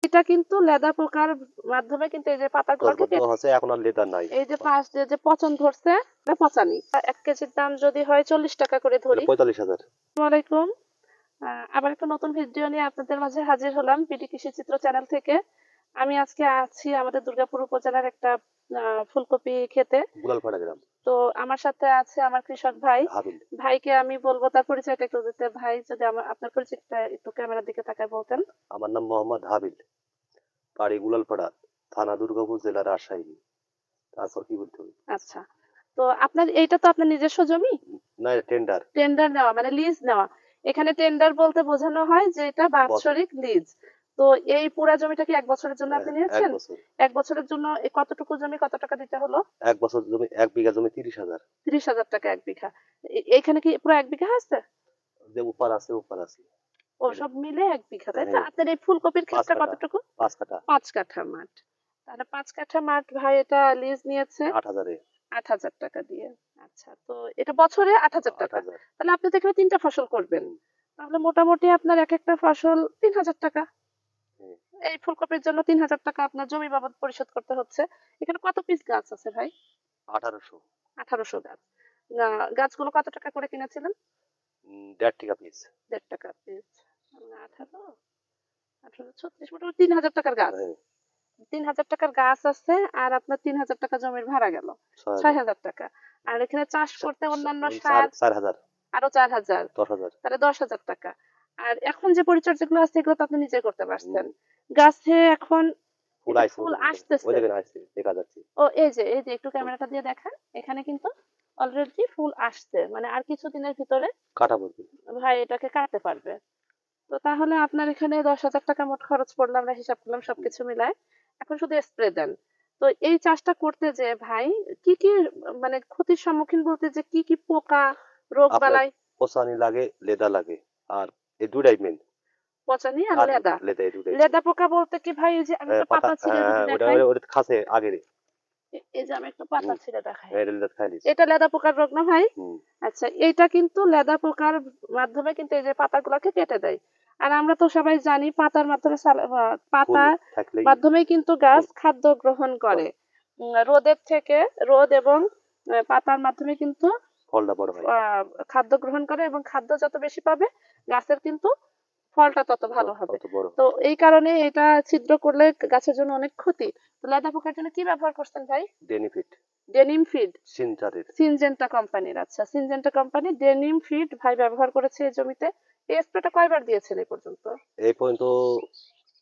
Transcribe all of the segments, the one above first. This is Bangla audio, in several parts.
এটা কিন্তু লেদা পোকার মাধ্যমে কিন্তু এই যে পাতাগুলোকে এখন আর লেদা নাই, এই যে পাশ দিয়ে যে পচন ধরছে, পচানি। 1 কেজির দাম যদি হয় 40 টাকা করে ধরি, 45,000। আসসালামু আলাইকুম। আবার একটা নতুন ভিডিও নিয়ে আপনাদের মাঝে হাজির হলাম বিডি কৃষি চিত্র চ্যানেল থেকে। আমি আজকে আছি আমাদের দুর্গাপুর উপজেলার একটা ফুলকপি খেতে। গুলালপাড়া গ্রাম। তো আমার সাথে আছে আমার কৃষক ভাই। ভাইকে আমি বলবো তার পরিচয়টা একটু দিতে। ভাই যদি আপনার পরিচয়টা একটু ক্যামেরার দিকে তাকায় বলতেন। আমার নাম মোহাম্মদ হাবিল, বাড়ি গুলালপাড়া, থানা দুর্গাপুর, জেলা রাজশাহী। তারপর কি বলতে হবে? আচ্ছা, তো আপনার এইটা তো আপনার নিজস্ব জমি? না, টেন্ডার। টেন্ডার নেওয়া মানে লিজ নেওয়া। এখানে টেন্ডার বলতে বোঝানো হয় যে এটা বাৎসরিক লিজ। তো এই পুরা জমিটা কি 1 বছরের জন্য আপনি নিয়েছেন? 1 বছরের জন্য কতটুকু জমি কত টাকা দিতে হলো? 1 বছর জমি, 1 বিঘা জমি 30,000। 30,000 টাকা 1 বিঘা। এইখানে কি পুরো 1 বিঘা আছে? যে উপর আছে। ও সব মিলে 1 বিঘা, তাই তো? আপনার এই ফুলকপির ক্ষেতটা কতটুকু? 5 কাঠা। 5 কাঠা মাঠ। তাহলে 5 কাঠা মাঠ ভাই এটা লিজ নিয়েছে 8,000 এ। 8,000 টাকা দিয়ে। আচ্ছা, তো এটা বছরে 8,000 টাকা। তাহলে আপনি তো এখানে 3টা ফসল করবেন। তাহলে মোটামুটি আপনার এক একটা ফসল 3,000 টাকা। এই ফুলকপির জন্য 3,000 টাকা আপনার জমি বাবদ পরিশোধ করতে হচ্ছে। এখানে কত পিস গাছ আছে ভাই? 1800। 1800 গাছ। গাছগুলো কত টাকা করে কিনেছিলেন? 1.5 টাকা পিস। 1.5 টাকা পিস। 18 18 36 মোটামুটি 3,000 টাকার গাছ। 3,000 টাকার গাছ আছে আর আপনার 3,000 টাকা জমির ভাড়া গেল 6,000 টাকা। আর এখানে চাষ করতে অন্যান্য সার 4,000, আরো 4,000, 10,000। তাহলে 10,000 টাকা। আর এখন যে পরিচর্যাগুলো আছে এগুলো তো আপনি নিজে করতে পারছেন। গাছে এখন ফুল আসতেছে। দেখা যাচ্ছে। ও এই যে একটু ক্যামেরাটা দিয়ে দেখান, এখানে কিন্তু অলরেডি ফুল আসছে, মানে আর কিছুদিনের ভিতরে কাটা পড়বে। ভাই এটাকে কাটতে পারবে। তো তাহলে আপনার এখানে 10,000 টাকা মোট খরচ পড়লো, আমরা হিসাব করলাম সবকিছু মিলায়। এখন শুধু স্প্রে দেন। তো এই চাষটা করতে যে ভাই কি কি মানে ক্ষতির সম্মুখীন বলতে যে কি কি পোকা রোগ বালাই? পচানি লাগে, লেদা লাগে, আর এই দুটাই মেন। পচানি আর লেদা। লেদা পোকা বলতে কি ভাই? এই যে আমি একটা পাতা ছিঁড়ে যদি দেখাই, ওটা খাসে আগে। এই যে আমি একটা পাতা ছিঁড়ে দেখাই, এটা এটা লেদা পোকার রোগ না ভাই? আচ্ছা, এইটা কিন্তু লেদা পোকার মাধ্যমে কিন্তু এই যে পাতাগুলোকে কেটে দেয়। আর আমরা তো সবাই জানি পাতার মাধ্যমে পাতার মাধ্যমে কিন্তু গাছ খাদ্য গ্রহণ করে। রোদের থেকে রোদ এবং পাতার মাধ্যমে কিন্তু ফলটা বড় হয়, খাদ্য গ্রহণ করে, এবং খাদ্য যত বেশি পাবে গাছের কিন্তু ফলটা তত ভালো হবে। তো এই কারণে এটা ছিদ্র করলে গাছের জন্য অনেক ক্ষতি। তো লেদা পোকার জন্য কি ব্যবহার করছেন ভাই? ডেনিম ফিড, সিনজেন্টা কোম্পানির। আচ্ছা, সিনজেন্টা কোম্পানি ডেনিম ফিড ভাই ব্যবহার করেছে এই জমিতে। এই স্প্রেটা কয়বার দিয়েছেন এই পর্যন্ত?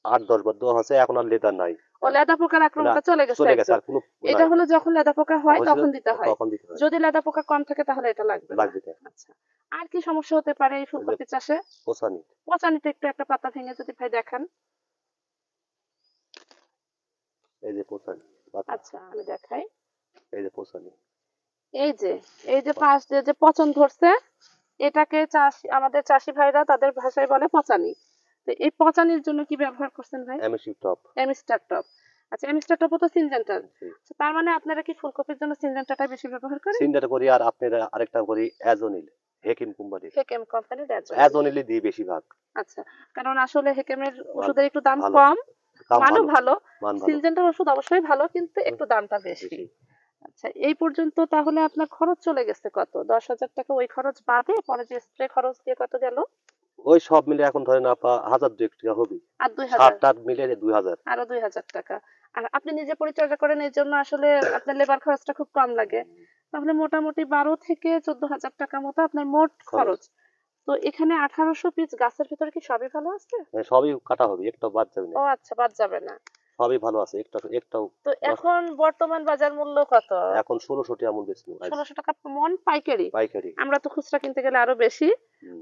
8-10 বার দেওয়া হয়েছে, এখন আর লেদা নাই। ও লেদা পোকার আক্রমণটা চলে গেছে একদম। এটা হলো যখন লেদা পোকা হয় তখন দিতে হয়। যদি লেদা পোকা কম থাকে তাহলে এটা লাগবে না। আচ্ছা, আর কি সমস্যা হতে পারে এই ফুলকপি চাষে? পচানিটা একটু একটা পাতা ভেঙে যদি ভাই দেখান। এই যে পচানি। আচ্ছা, আমি দেখাই। এই যে পচানি, এই যে পাশ দিয়ে যে পচন ধরছে, এটাকে আমাদের চাষি ভাইরা তাদের ভাষায় বলে পচানি। তো এই পচানির জন্য কি ব্যবহার করছেন ভাই? Amistar top. আচ্ছা, এমিস্টার টপ তো সিনজেন্টার। তার মানে আপনারা কি ফুলকপির জন্য সিনজেন্টাটা বেশি ব্যবহার করেন? সিনজেন্টা করি, আর আপনারা আরেকটা করি অ্যাজোনিল, হেকেম কোম্পানির অ্যাজোনিল দিই বেশিরভাগ। আচ্ছা, কারণ আসলে হেকেমের ওষুধের একটু দাম কম, মানও ভালো। সিনজেন্টার ওষুধ অবশ্যই ভালো, কিন্তু একটু দামটা বেশি। আচ্ছা, এই পর্যন্ত তাহলে আপনার খরচ চলে গেছে কত? 10,000 টাকা ওই খরচ বাদে পরে যে স্প্রে খরচ দিয়ে কত গেল? ওই সব মিলে এখন ধরেন আপা 1,000 টাকা হবে। আর 2,000 মিলে 2,000, আরো 2,000 টাকা। আর আপনি নিজে পরিচর্যা করেন, এর জন্য আসলে আপনার লেবার খরচটা খুব কম লাগে। তাহলে মোটামুটি 12 থেকে 14,000 টাকা মতো আপনার মোট খরচ। তো এখানে 1800 পিস গাছের ভিতরে কি সবই ভালো আছে? সবই কাটা হবে, একটাও বাদ যাবে না। ও আচ্ছা, বাদ যাবে না, সবই ভালো আছে, একটাও। তো এখন বর্তমান বাজার মূল্য কত? এখন 1,600 টাকা মন বেচছি। 1,600 টাকা মন পাইকারি? আমরা তো খুচরা কিনতে গেলে আরো বেশি।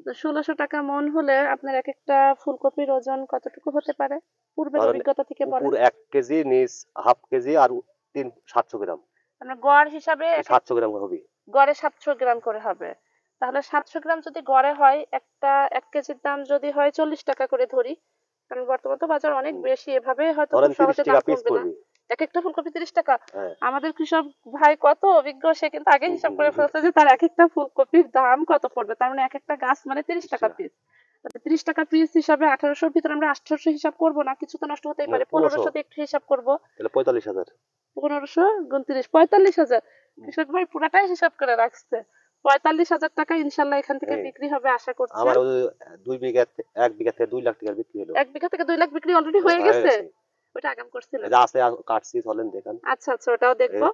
তো 1,600 টাকা মন হলে আপনার এক একটা ফুলকপির ওজন কতটুকু হতে পারে পূর্বের অভিজ্ঞতা থেকে বলেন? 1 কেজি, নিচ হাফ কেজি, আর 700 গ্রাম। মানে গড় হিসাবে 700 গ্রাম হবে। গড়ে 700 গ্রাম করে হবে। তাহলে 700 গ্রাম যদি গড়ে হয়, একটা 1 কেজির দাম যদি হয় 40 টাকা করে ধরি, কারণ বর্তমানে তো বাজার অনেক বেশি, এভাবে হয়তো খুব সহজে দাম কমবে না। এক একটা ফুলকপি 30 টাকা। আমাদের কৃষক ভাই কত অভিজ্ঞ, সে কিন্তু আগে হিসাব করে ফেলছে যে তার এক একটা ফুলকপির দাম কত পড়বে। তার মানে এক একটা গাছ মানে 30 টাকা পিস। 30 টাকা পিস হিসাবে 1800 ভিতরে আমরা 1800 হিসাব করব না, কিছু তো নষ্ট হতেই পারে, 1500 দিয়ে একটু হিসাব করব। তাহলে 45,000। 1500 গুণ 30 45,000। কৃষক ভাই পুরাটাই হিসাব করে রাখছে। 45,000 টাকা ইনশাল্লাহ এখান থেকে বিক্রি হবে আশা করছি। আমার 2 বিঘা 1 বিঘা থেকে 2 লাখ টাকা বিক্রি হলো। 1 বিঘা থেকে 2 লাখ বিক্রি অলরেডি হয়ে গেছে। ওটা আগাম করছিলেন? যা আছে কাটছি, চলেন দেখেন। আচ্ছা আচ্ছা, ওটাও দেখবো।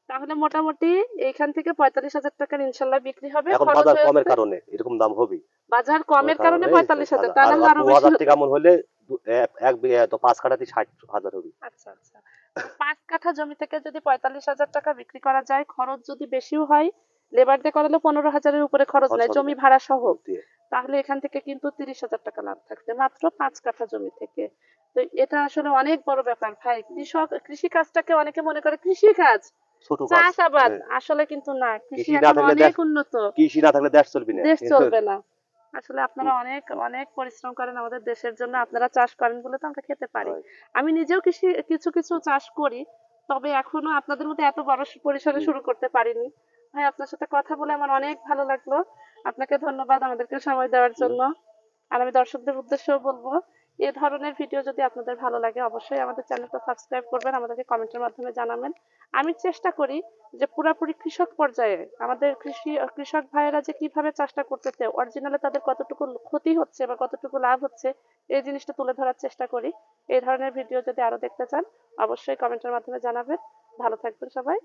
তাহলে মোটামুটি এখান থেকে 45,000 টাকার ইনশাল্লাহ বিক্রি হবে। এখন বাজার কমের কারণে এরকম দাম হবে। বাজার কমের কারণে 45,000, তা না হলে আরো বেশি 2,000 টাকা মন হলে 1 বিঘা তো 5 কাঠাতে 60,000 হবে। আচ্ছা আচ্ছা, 5 কাঠা জমি থেকে যদি 45,000 টাকা বিক্রি করা যায়, খরচ যদি বেশিও হয়, লেবার দিয়ে করালে 15,000 এর উপরে খরচ নাই জমি ভাড়া সহ, তাহলে এখান থেকে কিন্তু 30,000 টাকা লাভ থাকবে মাত্র 5 কাঠা জমি থেকে। তো এটা আসলে অনেক বড় ব্যাপার ভাই। কৃষি কাজটাকে অনেকে মনে করে কৃষি কাজ, চাষাবাদ, আসলে কিন্তু না। কৃষি এখন অনেক উন্নত। কৃষি না থাকলে দেশ চলবে না, দেশ চলবে না। আসলে আপনারা অনেক অনেক পরিশ্রম করেন আমাদের দেশের জন্য, আপনারা চাষ করেন বলে তো আমরা খেতে পারি। আমি নিজেও কৃষি কিছু কিছু চাষ করি, তবে এখনো আপনাদের মতো এত বড় পরিসরে শুরু করতে পারিনি। ভাই আপনার সাথে কথা বলে আমার অনেক ভালো লাগলো। আপনাকে ধন্যবাদ আমাদেরকে সময় দেওয়ার জন্য। আর আমি দর্শকদের উদ্দেশ্যেও বলবো, এই ধরনের ভিডিও যদি আপনাদের ভালো লাগে অবশ্যই আমাদের চ্যানেলটা সাবস্ক্রাইব করবেন, আমাদেরকে কমেন্টের মাধ্যমে জানাবেন। আমি চেষ্টা করি যে পুরাপুরি কৃষক পর্যায়ে আমাদের কৃষক ভাইয়েরা যে কিভাবে চাষটা করতেছে, অরিজিনালে তাদের কতটুকু ক্ষতি হচ্ছে বা কতটুকু লাভ হচ্ছে, এই জিনিসটা তুলে ধরার চেষ্টা করি। এই ধরনের ভিডিও যদি আরো দেখতে চান অবশ্যই কমেন্টের মাধ্যমে জানাবেন। ভালো থাকবেন সবাই।